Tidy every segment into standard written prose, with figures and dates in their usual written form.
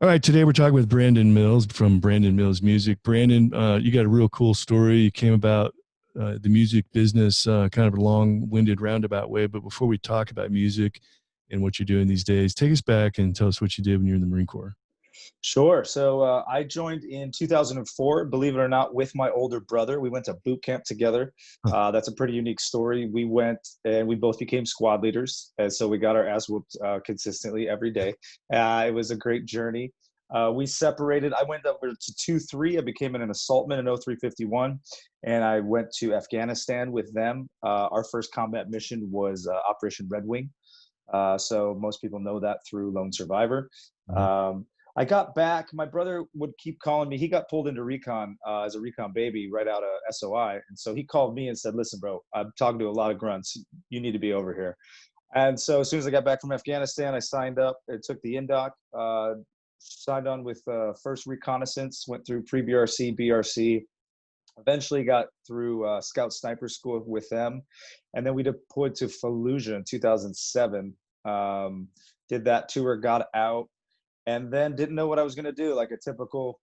All right, today we're talking with Brandon Mills from Brandon Mills Music. Brandon, you got a real cool story. You came about the music business kind of a long-winded roundabout way. But before we talk about music and what you're doing these days, take us back and tell us what you did when you were in the Marine Corps. Sure. So I joined in 2004, believe it or not, with my older brother. We went to boot camp together. Huh. That's a pretty unique story. We went and we both became squad leaders. And so we got our ass whooped consistently every day. It was a great journey. We separated. I went over to 2-3. I became an assaultman in 0351. And I went to Afghanistan with them. Our first combat mission was Operation Red Wing. So most people know that through Lone Survivor. Mhm. Um, I got back. My brother would keep calling me. He got pulled into recon as a recon baby right out of SOI, and so he called me and said, "Listen, bro, I'm talking to a lot of grunts. You need to be over here." And so as soon as I got back from Afghanistan, I signed up. I took the indoc, signed on with first reconnaissance, went through pre-BRC, BRC, eventually got through Scout Sniper School with them, and then we deployed to Fallujah in 2007. Did that tour, got out, and then didn't know what I was going to do, like a typical,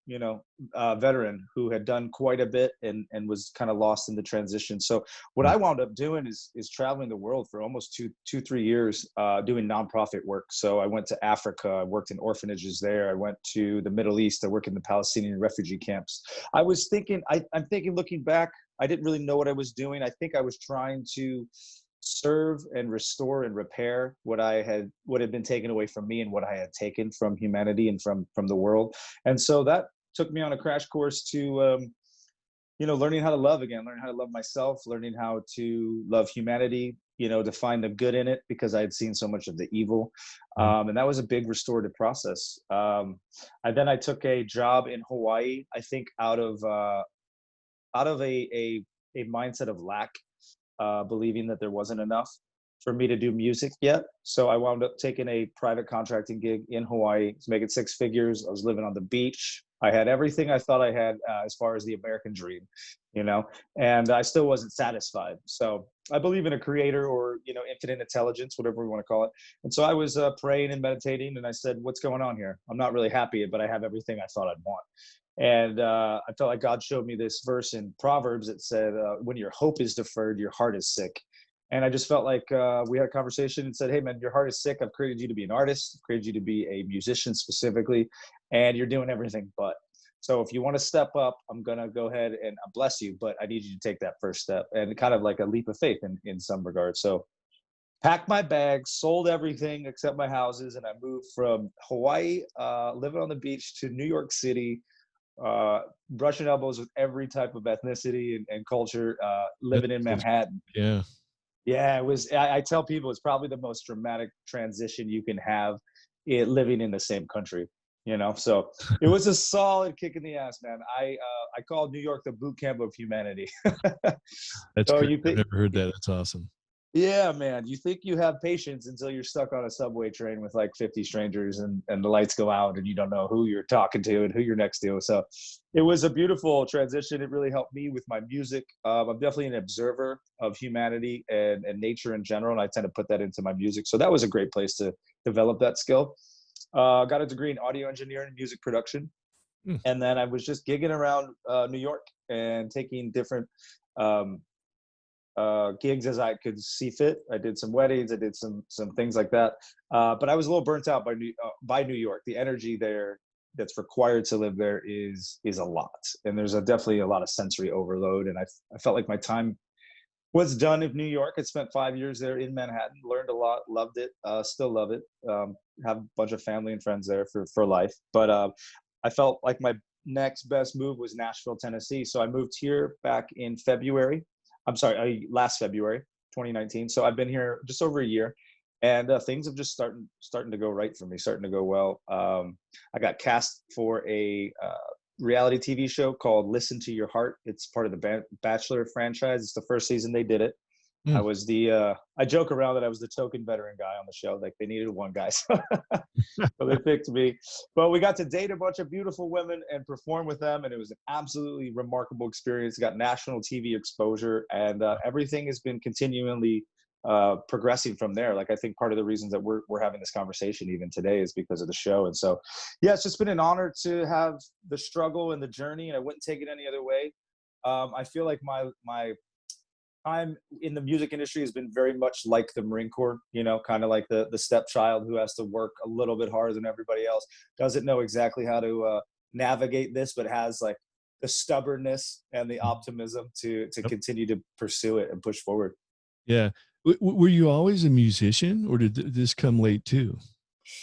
veteran who had done quite a bit and was kind of lost in the transition. So what I wound up doing is traveling the world for almost 3 years, doing nonprofit work. So I went to Africa, I worked in orphanages there. I went to the Middle East, I worked in the Palestinian refugee camps. I was thinking, I'm thinking, looking back, I didn't really know what I was doing. I think I was trying to serve and restore and repair what had been taken away from me and what I had taken from humanity and from the world. And so that took me on a crash course to learning how to love again, learning how to love myself, learning how to love humanity, to find the good in it because I had seen so much of the evil. And that was a big restorative process. I took a job in Hawaii, I think out of a mindset of lack, believing that there wasn't enough for me to do music yet. So I wound up taking a private contracting gig in Hawaii, was making six figures. I was living on the beach. I had everything I thought I had, as far as the American dream, you know, and I still wasn't satisfied. So I believe in a creator, or, infinite intelligence, whatever we want to call it. And so I was praying and meditating, and I said, what's going on here? I'm not really happy, but I have everything I thought I'd want. And I felt like God showed me this verse in Proverbs that said, when your hope is deferred, your heart is sick. And I just felt like we had a conversation and said, hey, man, your heart is sick. I've created you to be an artist. I've created you to be a musician specifically, and you're doing everything but. So if you want to step up, I'm going to go ahead and bless you, but I need you to take that first step, and kind of like a leap of faith in some regards. So packed my bags, sold everything except my houses, and I moved from Hawaii, living on the beach, to New York City, brushing elbows with every type of ethnicity and culture, living in Manhattan. Yeah. Yeah, it was. I tell people it's probably the most dramatic transition you can have, living in the same country. So it was a solid kick in the ass, man. I called New York the boot camp of humanity. That's So great. you I've think, never heard that. That's awesome. yeah, man. You think you have patience until you're stuck on a subway train with like 50 strangers, and the lights go out and you don't know who you're talking to and who you're next to. So it was a beautiful transition. It really helped me with my music. I'm definitely an observer of humanity and nature in general, and I tend to put that into my music. So that was a great place to develop that skill. Got a degree in audio engineering and music production. Hmm. And then I was just gigging around New York and taking different um, gigs as I could see fit. I did some weddings, I did some things like that. But I was a little burnt out by New York. The energy there that's required to live there is a lot, and there's definitely a lot of sensory overload. And I felt like my time was done in New York. I spent 5 years there in Manhattan, learned a lot, loved it, still love it. Have a bunch of family and friends there for life. But I felt like my next best move was Nashville, Tennessee. So I moved here back in February. I'm sorry, last February, 2019. So I've been here just over a year, and things have just starting to go right for me, starting to go well. I got cast for a reality TV show called Listen to Your Heart. It's part of the Bachelor franchise. It's the first season they did it. Hmm. I joke around that I was the token veteran guy on the show. Like, they needed one guy. So they picked me. But we got to date a bunch of beautiful women and perform with them. And it was an absolutely remarkable experience. Got national TV exposure, and everything has been continually progressing from there. Like, I think part of the reasons that we're having this conversation even today is because of the show. And so, yeah, it's just been an honor to have the struggle and the journey, and I wouldn't take it any other way. I feel like my time in the music industry has been very much like the Marine Corps, you know, kind of like the stepchild who has to work a little bit harder than everybody else, doesn't know exactly how to navigate this, but has like the stubbornness and the optimism to Yep. continue to pursue it and push forward. Yeah. Were you always a musician, or did this come late too?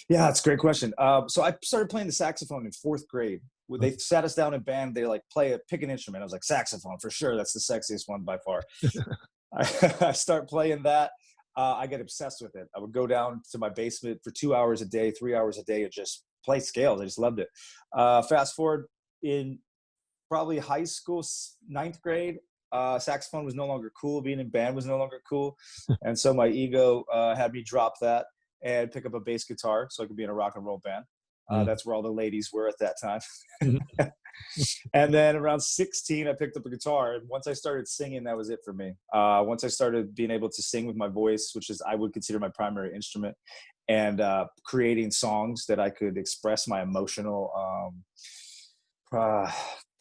Yeah, it's a great question. So I started playing the saxophone in fourth grade. Uh, They sat us down in band. They like pick an instrument. I was like, saxophone for sure. That's the sexiest one by far. I start playing that. I get obsessed with it. I would go down to my basement for 2 hours a day, 3 hours a day, and just play scales. I just loved it. Fast forward in probably high school, ninth grade, saxophone was no longer cool. Being in band was no longer cool. And so my ego had me drop that and pick up a bass guitar so I could be in a rock and roll band. mm, That's where all the ladies were at that time. mhm. And then around 16, I picked up a guitar. And once I started singing, that was it for me. Once I started being able to sing with my voice, which is I would consider my primary instrument, and creating songs that I could express my emotional uh,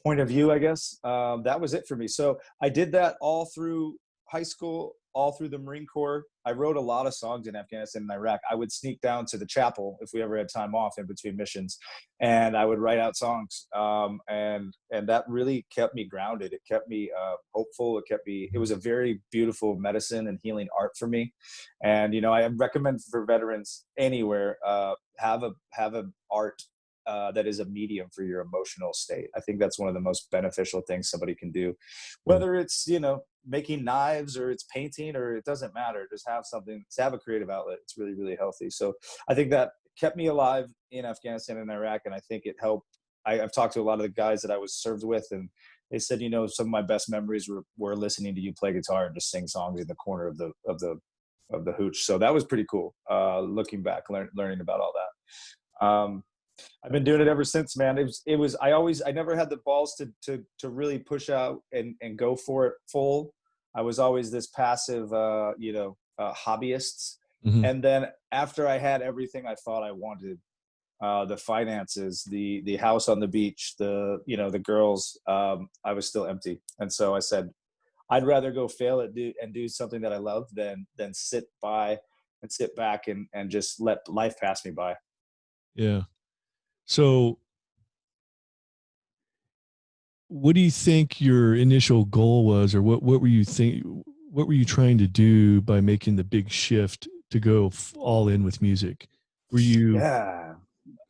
point of view, I guess. That was it for me. So I did that all through high school, all through the Marine Corps. I wrote a lot of songs in Afghanistan and Iraq. I would sneak down to the chapel if we ever had time off in between missions, and I would write out songs. And that really kept me grounded. It kept me hopeful. It kept me. It was a very beautiful medicine and healing art for me. And you know, I recommend for veterans anywhere have a art that is a medium for your emotional state. I think that's one of the most beneficial things somebody can do, Yeah. whether it's, you know, making knives or it's painting, or it doesn't matter. Just have something, to have a creative outlet. It's really, really healthy. So I think that kept me alive in Afghanistan and Iraq. And I think it helped. I've talked to a lot of the guys that I was served with, and they said, you know, some of my best memories were listening to you play guitar and just sing songs in the corner of the hooch. So that was pretty cool. Looking back, learning about all that. I've been doing it ever since, man. I never had the balls to really push out and go for it full. I was always this passive, hobbyist. Mhm. And then after I had everything I thought I wanted, the finances, the house on the beach, the girls, I was still empty. And so I said, I'd rather go fail at do something that I love than sit by and sit back and just let life pass me by. Yeah. So, what do you think your initial goal was, or what were you think? What were you trying to do by making the big shift to go all in with music? Were you Yeah,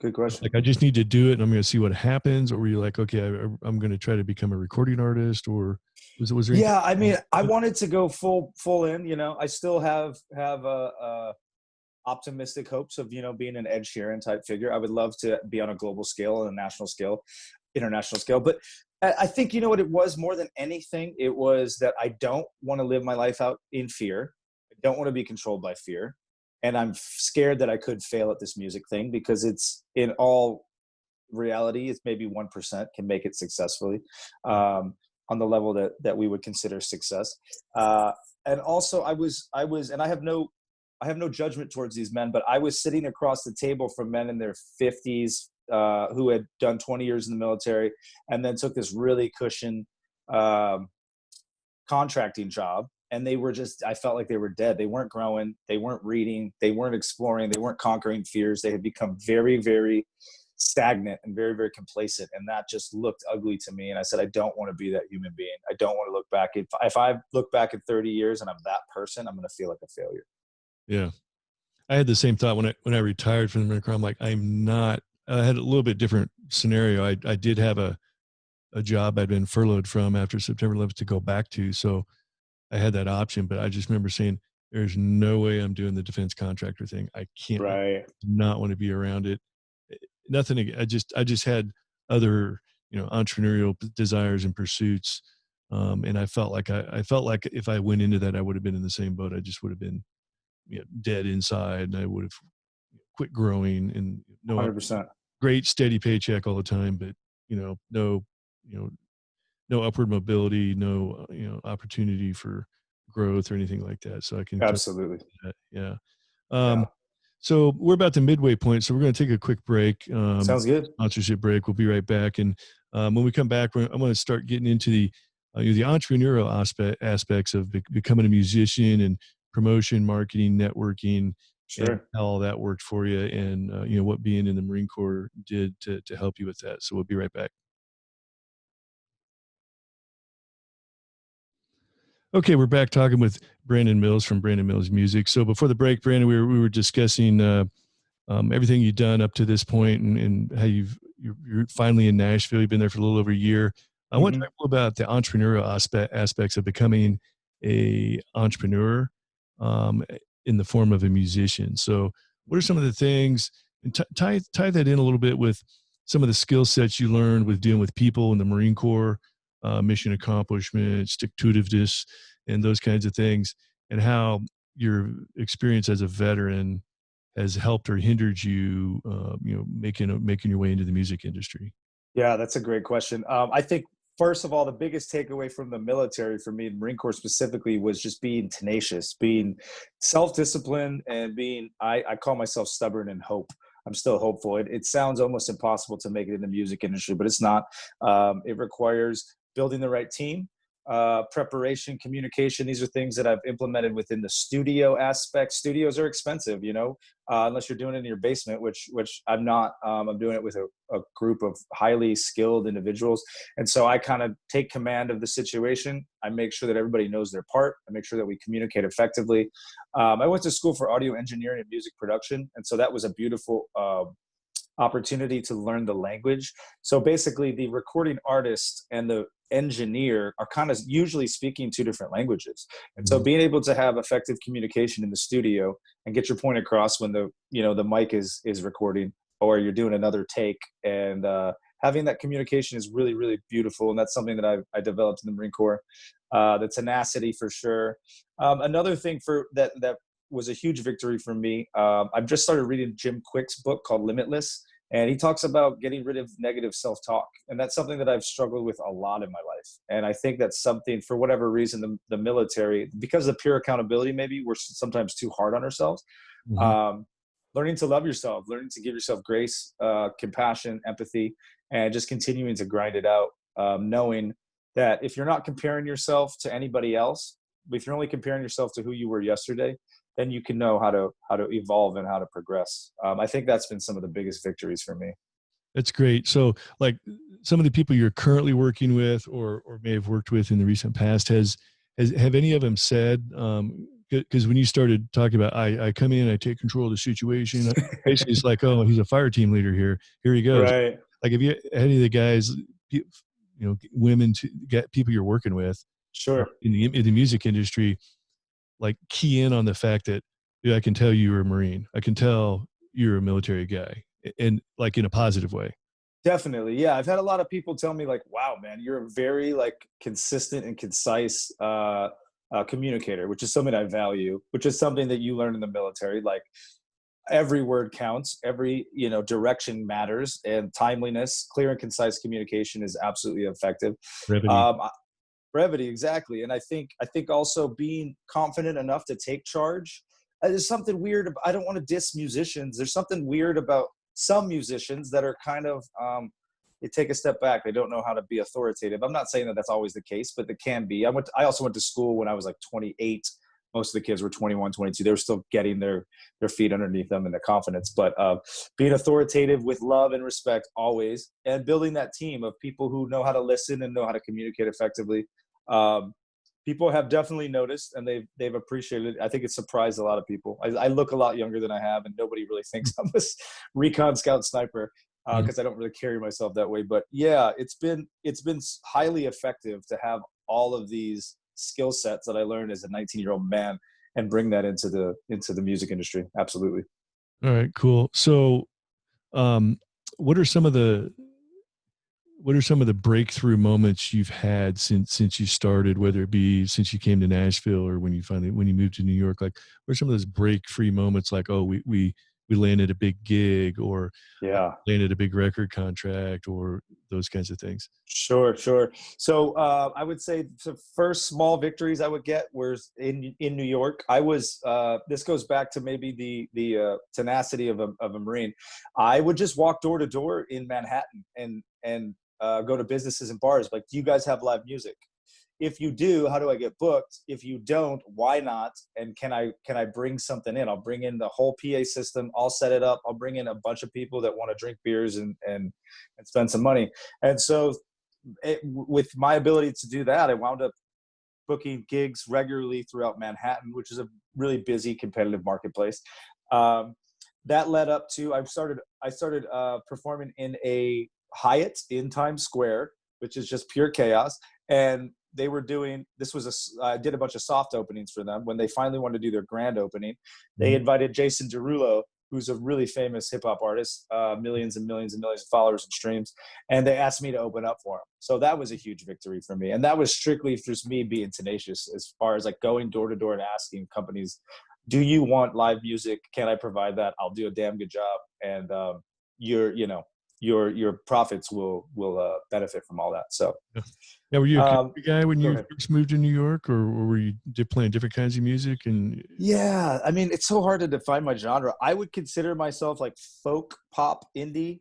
good question. like, I just need to do it and I'm going to see what happens, or were you like, okay, I'm going to try to become a recording artist, or was there anything? Yeah, I mean, I wanted to go full in. You know, I still have optimistic hopes of, you know, being an Ed Sheeran type figure. I would love to be on a global scale, and a national scale, international scale. But I think, you know what it was more than anything, it was that I don't want to live my life out in fear. I don't want to be controlled by fear, and I'm scared that I could fail at this music thing, because it's, in all reality, it's maybe 1% can make it successfully, on the level that we would consider success. And also and I have no judgment towards these men, but I was sitting across the table from men in their 50s, who had done 20 years in the military and then took this really cushion um, contracting job. And they were just, I felt like they were dead. They weren't growing. They weren't reading. They weren't exploring. They weren't conquering fears. They had become very, very stagnant and very, very complacent. And that just looked ugly to me. And I said, I don't want to be that human being. I don't want to look back. If I look back in 30 years and I'm that person, I'm going to feel like a failure. Yeah, I had the same thought when I retired from the Marine Corps. I'm like, I'm not. I had a little bit different scenario. I did have a job I'd been furloughed from after September 11th to go back to, so I had that option. But I just remember saying, "There's no way I'm doing the defense contractor thing. I can't. Right. Not want to be around it. Nothing. I just had other, entrepreneurial desires and pursuits, and I felt like if I went into that, I would have been in the same boat. I just would have been, dead inside, and I would have quit growing, and no 100%. great steady paycheck all the time, but no, you know, no upward mobility, no, opportunity for growth or anything like that. So I can totally Absolutely. see that. Yeah. Yeah. Um, so we're about the midway point, so we're going to take a quick break, Sounds good. sponsorship break. We'll be right back, and when we come back, I'm going to start getting into the entrepreneurial aspects of becoming a musician and promotion, marketing, networking, and Sure. how all that worked for you, and what being in the Marine Corps did to help you with that. So we'll be right back. Okay, we're back talking with Brandon Mills from Brandon Mills Music. So before the break, Brandon, we were discussing everything you've done up to this point, and how you're finally in Nashville. You've been there for a little over a year. I want to Hmm. talk about the entrepreneurial aspects of becoming a entrepreneur, um, in the form of a musician. So, what are some of the things, and tie that in a little bit with some of the skill sets you learned with dealing with people in the Marine Corps, mission accomplishment, stick to itiveness, and those kinds of things, and how your experience as a veteran has helped or hindered you, making your way into the music industry? Yeah, that's a great question. I think first of all, the biggest takeaway from the military for me, Marine Corps specifically, was just being tenacious, being self-disciplined, and being I call myself stubborn and hope. I'm still hopeful. It sounds almost impossible to make it in the music industry, but it's not. It requires building the right team, preparation, communication. These are things that I've implemented within the studio aspect. Studios are expensive, unless you're doing it in your basement, which I'm not. I'm doing it with a group of highly skilled individuals, and so I kind of take command of the situation. I make sure that everybody knows their part. I make sure that we communicate effectively. I went to school for audio engineering and music production, and so that was a beautiful opportunity to learn the language. So basically, the recording artist and the engineer are kind of usually speaking two different languages. And so Mhm. being able to have effective communication in the studio and get your point across when the mic is recording, or you're doing another take, and having that communication is really, really beautiful. And that's something that I developed in the Marine Corps. The tenacity for sure. Another thing that was a huge victory for me. I've just started reading Jim Quick's book called Limitless, and he talks about getting rid of negative self-talk, and that's something that I've struggled with a lot in my life. And I think that's something, for whatever reason, the military, because of pure accountability, maybe we're sometimes too hard on ourselves. Mhm. Um, Learning to love yourself, learning to give yourself grace, compassion, empathy, and just continuing to grind it out, knowing that if you're not comparing yourself to anybody else, if you're only comparing yourself to who you were yesterday, then you can know how to evolve and how to progress. I think that's been some of the biggest victories for me. That's great. So, like, some of the people you're currently working with, or may have worked with in the recent past, have any of them said? Because when you started talking about, I come in, I take control of the situation. Basically, it's like, oh, he's a fire team leader here. Here he goes. Right. Like, have you any of the guys, women, to get people you're working with, Sure. in the music industry, like, key in on the fact that, yeah, I can tell you're a Marine. I can tell you're a military guy, and like in a positive way. Definitely. Yeah. I've had a lot of people tell me, like, wow, man, you're a very like consistent and concise communicator, which is something I value, which is something that you learn in the military. Like, every word counts, every direction matters, and timeliness, clear and concise communication is absolutely effective. Brevity. um, Brevity, exactly. And I think also being confident enough to take charge. There's something weird. I don't want to diss musicians. There's something weird about some musicians that are kind of they take a step back. They don't know how to be authoritative. I'm not saying that that's always the case, but it can be. I also went to school when I was like 28. Most of the kids were 21, 22. They were still getting their feet underneath them and the confidence. But being authoritative with love and respect always, and building that team of people who know how to listen and know how to communicate effectively. um, People have definitely noticed, and they've appreciated it. I think it surprised a lot of people. I look a lot younger than I have, and nobody really thinks I'm this recon scout sniper, Mhm. because I don't really carry myself that way. But yeah, it's been highly effective to have all of these skill sets that I learned as a 19-year-old man and bring that into the music industry. Absolutely. All right, cool. So, um, what are some of the breakthrough moments you've had since you started, whether it be since you came to Nashville or when you moved to New York? Like, what are some of those break free moments? Like, oh, we we landed a big gig, or Yeah. landed a big record contract, or those kinds of things. Sure, sure. So I would say the first small victories I would get was in New York. I was this goes back to maybe the tenacity of a Marine. I would just walk door to door in Manhattan and go to businesses and bars. Like, do you guys have live music? If you do, how do I get booked? If you don't, why not? And can I bring something in? I'll bring in the whole PA system. I'll set it up. I'll bring in a bunch of people that want to drink beers and spend some money. And so with my ability to do that, I wound up booking gigs regularly throughout Manhattan, which is a really busy, competitive marketplace. That led up to I started performing in a Hyatt in Times Square, which is just pure chaos. And they were doing I did a bunch of soft openings for them. When they finally wanted to do their grand opening, they invited Jason Derulo, who's a really famous hip hop artist, millions and millions and millions of followers and streams. And they asked me to open up for him. So that was a huge victory for me. And that was strictly just me being tenacious, as far as like going door to door and asking companies, do you want live music? Can I provide that? I'll do a damn good job. And your profits will benefit from all that. So Yeah. Now, were you a country guy when go you ahead. first moved to New York, or were you playing different kinds of music? And Yeah, I mean, it's so hard to define my genre. I would consider myself like folk, pop, indie.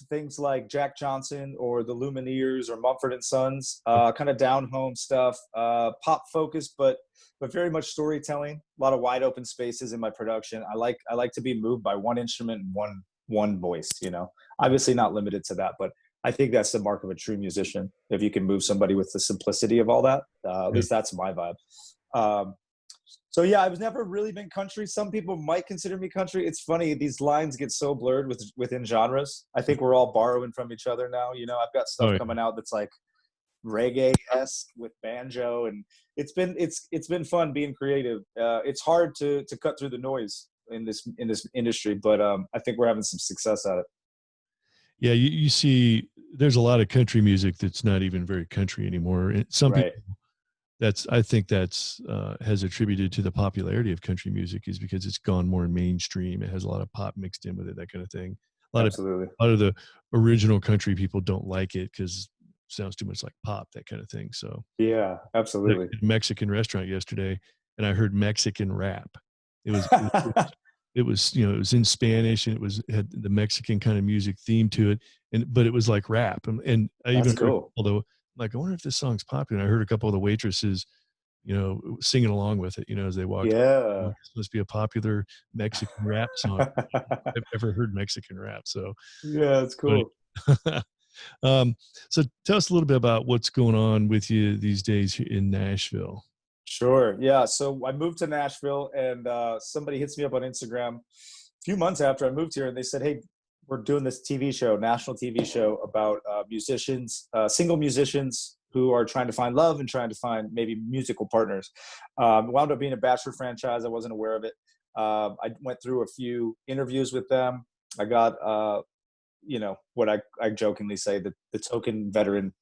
Things like Jack Johnson or the Lumineers or Mumford and Sons, kind of down home stuff, pop focused, but very much storytelling. A lot of wide open spaces in my production. I like to be moved by one instrument and one voice. Obviously not limited to that, but I think that's the mark of a true musician. If you can move somebody with the simplicity of all that, at yeah. least that's my vibe. So yeah, I've never really been country. Some people might consider me country. It's funny, these lines get so blurred within genres. I think we're all borrowing from each other now. I've got Oh, stuff yeah. coming out that's like reggae-esque with banjo, and it's been fun being creative. It's hard to cut through the noise in this industry, but I think we're having some success at it. Yeah, you see, there's a lot of country music that's not even very country anymore. And some Right. people, I think that's has attributed to the popularity of country music, is because it's gone more mainstream. It has a lot of pop mixed in with it, that kind of thing. Absolutely. A lot of the original country people don't like it because it sounds too much like pop, that kind of thing. So, Yeah, like, absolutely. at a Mexican restaurant yesterday, and I heard Mexican rap. It was it was it was in Spanish, and it had the Mexican kind of music theme to it, but it was like rap. And I That's even heard, cool. although, like, I wonder if this song's popular. And I heard a couple of the waitresses singing along with it, as they walked by. Yeah. This must be a popular Mexican rap song. I've ever heard Mexican rap, so Yeah, it's funny. cool. um, so tell us a little bit about what's going on with you these days in Nashville. Sure. Yeah. So I moved to Nashville, and somebody hits me up on Instagram a few months after I moved here, and they said, "Hey, we're doing this TV show, national TV show about musicians, single musicians who are trying to find love and trying to find maybe musical partners." Wound up being a Bachelor franchise. I wasn't aware of it. I went through a few interviews with them. I got what I jokingly say, the token veteran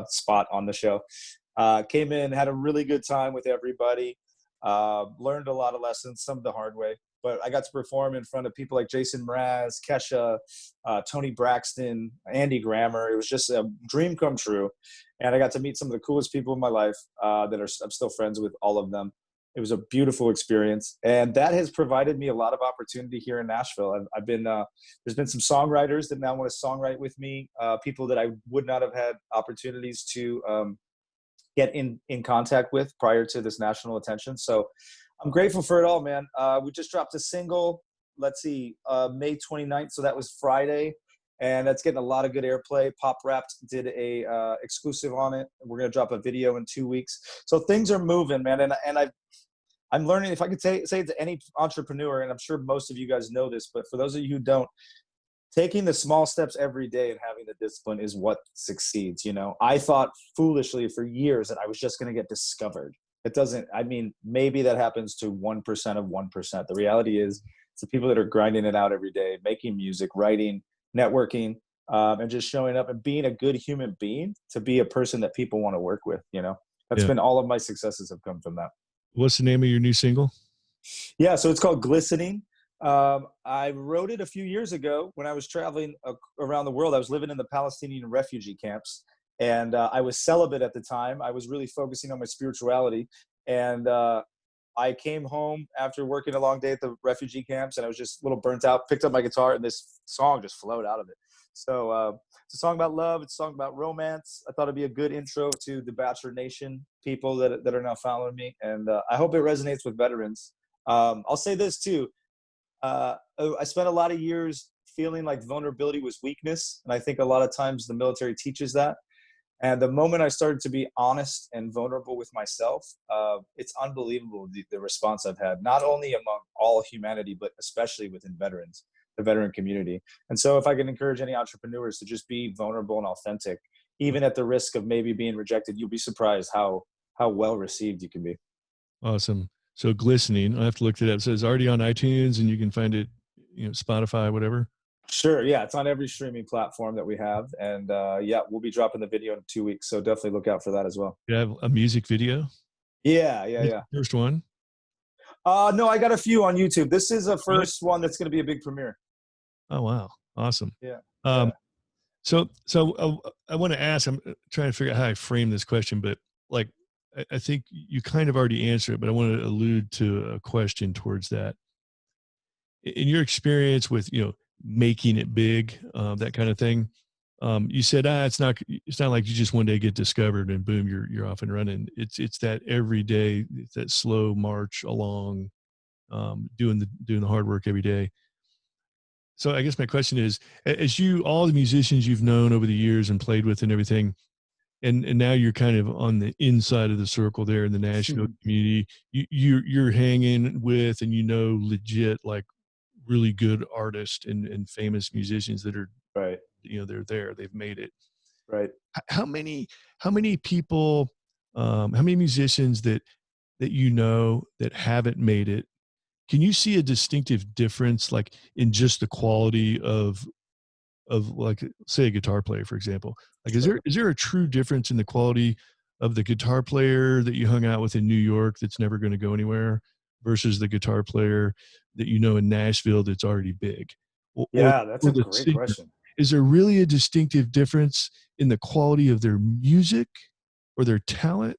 spot on the show. Came in, had a really good time with everybody, learned a lot of lessons, some of the hard way, but I got to perform in front of people like Jason Mraz, Kesha, Tony Braxton, Andy Grammer. It was just a dream come true. And I got to meet some of the coolest people in my life I'm still friends with all of them. It was a beautiful experience, and that has provided me a lot of opportunity here in Nashville. I've been there's been some songwriters that now want to songwrite with me, people that I would not have had opportunities to get in contact with prior to this national attention. So I'm grateful for it all, man. We just dropped a single, let's see, May 29th. So that was Friday, and that's getting a lot of good airplay. Pop Wrapped did a exclusive on it. We're going to drop a video in 2 weeks. So things are moving, man. And I'm learning, if I could say it to any entrepreneur, and I'm sure most of you guys know this, but for those of you who don't, taking the small steps every day and having the discipline is what succeeds. I thought foolishly for years that I was just going to get discovered. It doesn't. I mean, maybe that happens to 1% of 1%. The reality is, it's the people that are grinding it out every day, making music, writing, networking, and just showing up and being a good human being to be a person that people want to work with. That's Yeah. been all of my successes have come from that. What's the name of your new single? Yeah, so it's called Glistening. I wrote it a few years ago when I was traveling around the world. I was living in the Palestinian refugee camps, and I was celibate at the time. I was really focusing on my spirituality, and I came home after working a long day at the refugee camps, and I was just a little burnt out. Picked up my guitar, and this song just flowed out of it. So it's a song about love. It's a song about romance. I thought it'd be a good intro to the Bachelor Nation people that are now following me, and I hope it resonates with veterans. I'll say this too. I spent a lot of years feeling like vulnerability was weakness, and I think a lot of times the military teaches that. And the moment I started to be honest and vulnerable with myself, it's unbelievable the response I've had, not only among all humanity, but especially within veterans, the veteran community. And so, if I can encourage any entrepreneurs to just be vulnerable and authentic, even at the risk of maybe being rejected, you'll be surprised how well received you can be. Awesome. So glistening, I have to look it up. So it's already on iTunes and you can find it, Spotify, whatever. Sure. Yeah, it's on every streaming platform that we have, and yeah, we'll be dropping the video in 2 weeks. So definitely look out for that as well. You have a music video. Yeah, yeah, That's yeah. the first one. No, I got a few on YouTube. This is a first one that's going to be a big premiere. Oh, wow. Awesome. Yeah, Um, yeah. I want to ask, I'm trying to figure out how I frame this question, but like, I think you kind of already answered it, but I want to allude to a question towards that. In your experience with, making it big, that kind of thing, you said, it's not like you just one day get discovered and boom, you're off and running. It's that every day, it's that slow march along, doing the hard work every day. So I guess my question is, as all the musicians you've known over the years and played with and everything, and now you're kind of on the inside of the circle there in the Nashville community, you're hanging with, and legit, like, really good artists and famous musicians that are, Right, they're there, they've made it. right. How many people, how many musicians that haven't made it, can you see a distinctive difference, like in just the quality of, like, say, a guitar player, for example? Like, Sure. is there a true difference in the quality of the guitar player that you hung out with in New York that's never going to go anywhere versus the guitar player that in Nashville that's already big? Or Yeah, that's or a the great singer? question. Is there really a distinctive difference in the quality of their music or their talent?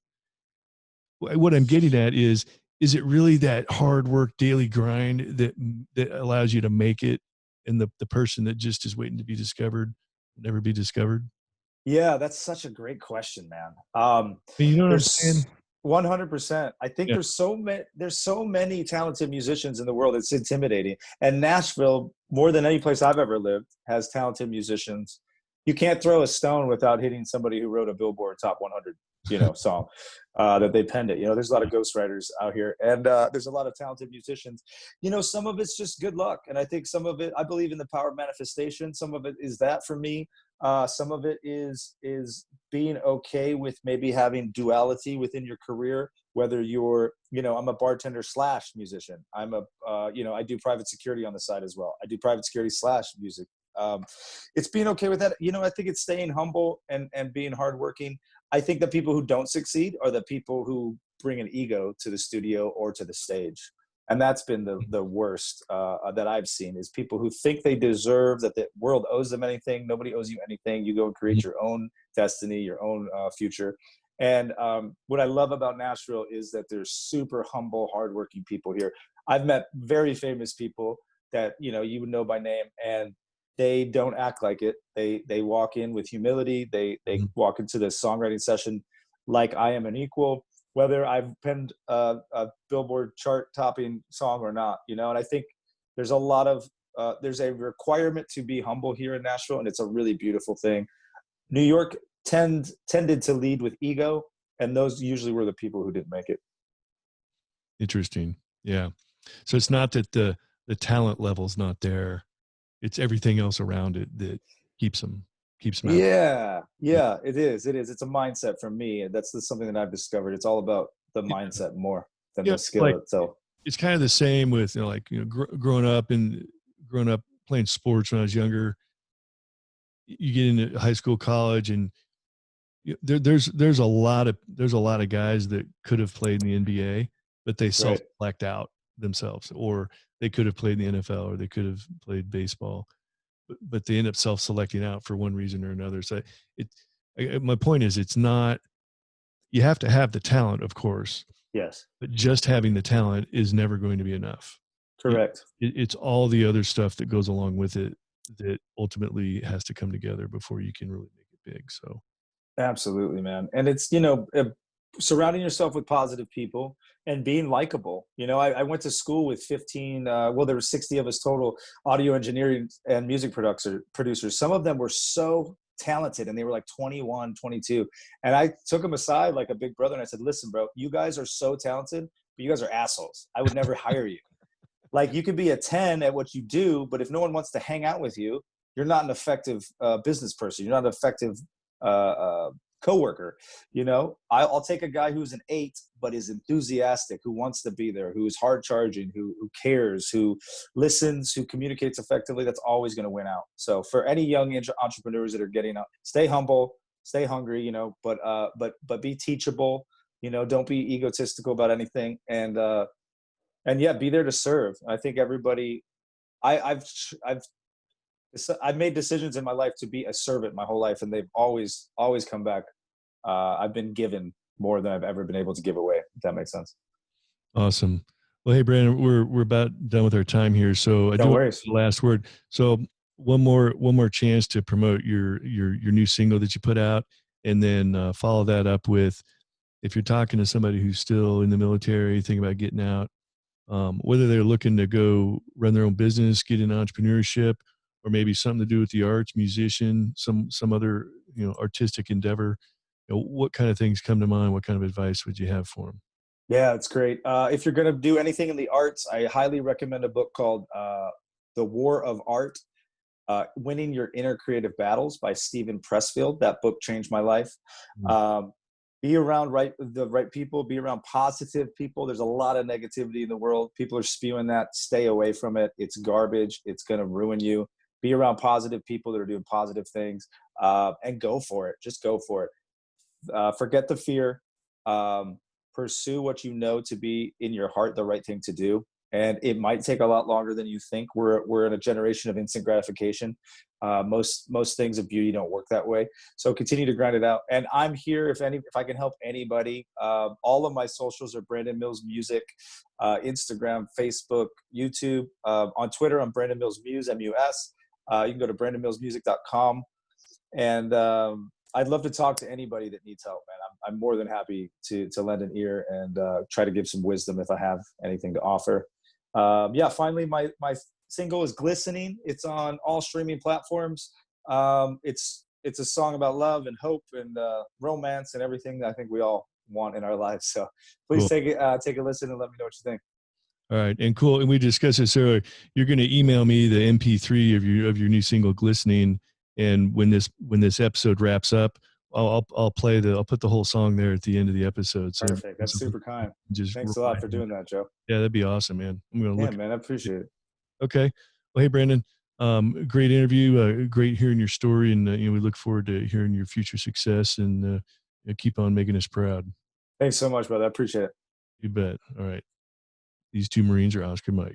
What I'm getting at is it really that hard work, daily grind that allows you to make it, and the person that just is waiting to be discovered will never be discovered? Yeah, that's such a great question, man. You know what I'm There's saying? 100%. I think Yeah. there's so many talented musicians in the world. It's intimidating. And Nashville, more than any place I've ever lived, has talented musicians. You can't throw a stone without hitting somebody who wrote a Billboard Top 100, song that they penned it. There's a lot of ghostwriters out here, and there's a lot of talented musicians. Some of it's just good luck, and I think some of it, I believe in the power of manifestation. Some of it is that for me. Some of it is being okay with maybe having duality within your career, whether you're, I'm a bartender slash musician. I do private security on the side as well. I do private security slash music. It's being okay with that. I think it's staying humble and being hardworking. I think the people who don't succeed are the people who bring an ego to the studio or to the stage. And that's been the worst that I've seen, is people who think they deserve, that the world owes them anything. Nobody owes you anything. You go and create your own destiny, your own future. And what I love about Nashville is that there's super humble, hardworking people here. I've met very famous people that you would know by name, and they don't act like it. They walk in with humility. They Mhm. walk into the songwriting session like I am an equal, whether I've penned a Billboard chart topping song or not. And I think there's a lot of there's a requirement to be humble here in Nashville, and it's a really beautiful thing. New York tended to lead with ego, and those usually were the people who didn't make it. Interesting. Yeah. So it's not that the talent level's not there. It's everything else around it that keeps them out. Yeah, Yeah. yeah, it is. It is. It's a mindset for me, and that's something that I've discovered. It's all about the Yeah. mindset more than Yeah. the skill Like, itself. it's kind of the same with, like, growing up playing sports when I was younger. You get into high school, college, and there's a lot of guys that could have played in the NBA, but they Right. self-select out themselves, or they could have played in the NFL or they could have played baseball, but they end up self-selecting out for one reason or another. So it, my point is, it's not, you have to have the talent, of course, Yes. but just having the talent is never going to be enough. Correct. It's all the other stuff that goes along with it that ultimately has to come together before you can really make it big. So Absolutely, man. And it's, surrounding yourself with positive people and being likable. I went to school with 15, well, there were 60 of us total audio engineering and music producers. Some of them were so talented and they were like 21, 22. And I took them aside like a big brother and I said, listen, bro, you guys are so talented, but you guys are assholes. I would never hire you. Like you could be a 10 at what you do, but if no one wants to hang out with you, you're not an effective business person. You're not an effective coworker. I'll take a guy who's an 8 but is enthusiastic, who wants to be there, who is hard charging, who cares, who listens, who communicates effectively. That's always going to win out. So for any young entrepreneurs that are getting up, stay humble, stay hungry, but be teachable. Don't be egotistical about anything, and yeah, be there to serve. I think everybody, I've I've made decisions in my life to be a servant my whole life, and they've always come back. I've been given more than I've ever been able to give away. If that makes sense. awesome. Well, hey, Brandon, we're about done with our time here, so I No do want worries. the last word. So one more chance to promote your new single that you put out, and then follow that up with, if you're talking to somebody who's still in the military, thinking about getting out, whether they're looking to go run their own business, get in entrepreneurship, or maybe something to do with the arts, musician, some other artistic endeavor. What kind of things come to mind? What kind of advice would you have for them? Yeah, it's great. If you're going to do anything in the arts, I highly recommend a book called The War of Art, Winning Your Inner Creative Battles by Stephen Pressfield. That book changed my life. Mm. Be around the right people, be around positive people. There's a lot of negativity in the world. People are spewing that. Stay away from it. It's garbage. It's going to ruin you. Be around positive people that are doing positive things, and go for it. Just go for it. Forget the fear. Pursue what you know to be in your heart the right thing to do. And it might take a lot longer than you think. We're in a generation of instant gratification. Most things of beauty don't work that way. So continue to grind it out. And I'm here if I can help anybody. All of my socials are Brandon Mills Music, Instagram, Facebook, YouTube. On Twitter, I'm Brandon Mills Muse, MUS. You can go to brandonmillsmusic.com. And I'd love to talk to anybody that needs help, man. I'm more than happy to lend an ear and try to give some wisdom if I have anything to offer. Yeah, finally, my single is Glistening. It's on all streaming platforms. It's a song about love and hope and romance and everything that I think we all want in our lives. So please Cool. take a listen and let me know what you think. All right, and cool. And we discussed this earlier. You're going to email me the MP3 of your new single, "Glistening," and when this episode wraps up, I'll put the whole song there at the end of the episode. So Perfect. That's super kind. just Thanks a lot for doing that, Joe. yeah, that'd be awesome, man. I'm going to Yeah, look. man, I appreciate it. Okay. Well, hey, Brandon, great interview. Great hearing your story, and we look forward to hearing your future success, and keep on making us proud. Thanks so much, brother. I appreciate it. You bet. All right. These two Marines are Oscar Mike.